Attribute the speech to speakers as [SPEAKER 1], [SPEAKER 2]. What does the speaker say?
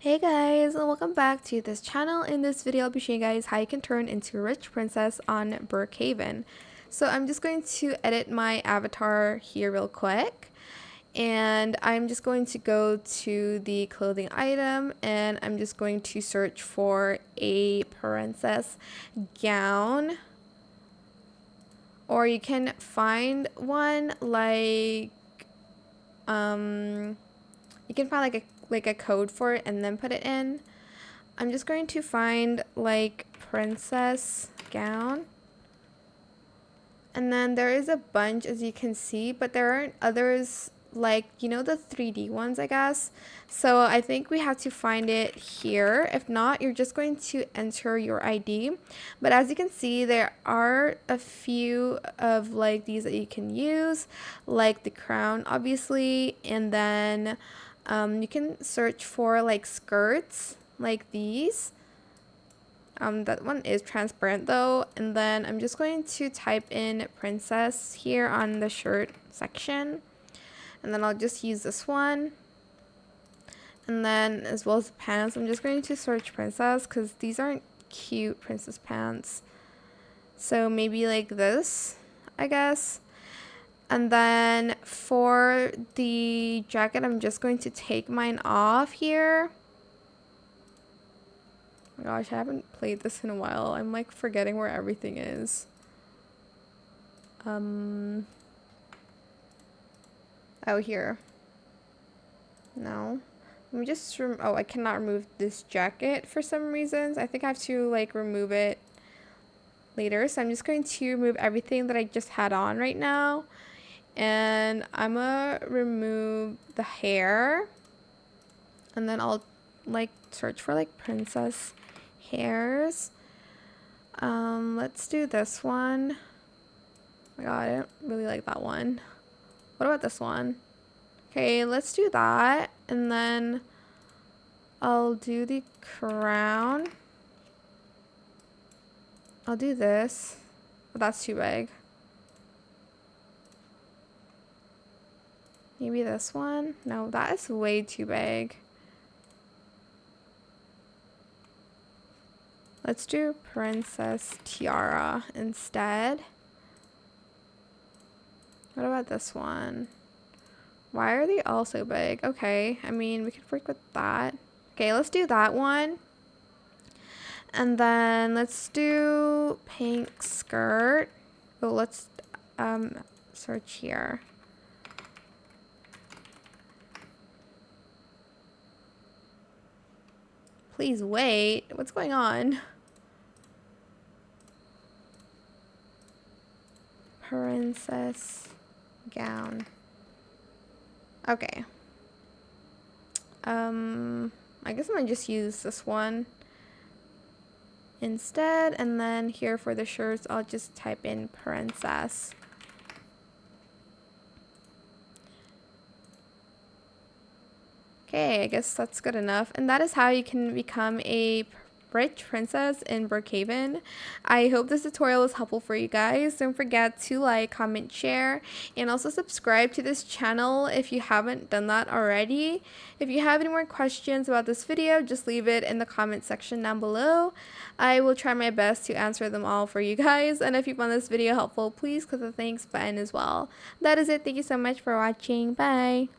[SPEAKER 1] Hey guys, and welcome back to this channel. In this video, I'll be showing you guys how you can turn into a rich princess on Brookhaven. So I'm just going to edit my avatar here real quick. And I'm just going to go to the clothing item and I'm just going to search for a princess gown. Or you can find one like, you can find like a code for it and then put it in. I'm just going to find like princess gown. And then there is a bunch, as you can see, but there aren't others like, you know, the 3D ones, I guess. So I think we have to find it here. If not, you're just going to enter your ID. But as you can see, there are a few of like these that you can use, like the crown, obviously. And then you can search for like skirts like these. That one is transparent though. And then I'm just going to type in princess here on the shirt section. And then I'll just use this one. And then as well as the pants, I'm just going to search princess because these aren't cute princess pants. So maybe like this, I guess. And then for the jacket, I'm just going to take mine off here. Oh my gosh, I haven't played this in a while. I'm like forgetting where everything is. Oh, here. No. Let me just, oh, I cannot remove this jacket for some reasons. I think I have to like remove it later. So I'm just going to remove everything that I just had on right now. And I'm gonna remove the hair. And then I'll like search for like princess hairs. Let's do this one. Oh my god, I don't really like that one. What about this one? Okay, let's do that. And then I'll do the crown. I'll do this. Oh, that's too big. Maybe this one? No, that is way too big. Let's do princess tiara instead. What about this one? Why are they all so big? Okay, I mean, we could work with that. Okay, let's do that one. And then let's do pink skirt. Oh, let's search here. Please wait. What's going on? Princess gown. Okay. I guess I'm gonna just use this one instead, and then here for the shirts I'll just type in princess. Okay, I guess that's good enough. And that is how you can become a rich princess in Brookhaven. I hope this tutorial was helpful for you guys. Don't forget to like, comment, share, and also subscribe to this channel if you haven't done that already. If you have any more questions about this video, just leave it in the comment section down below. I will try my best to answer them all for you guys. And if you found this video helpful, please click the thanks button as well. That is it. Thank you so much for watching. Bye.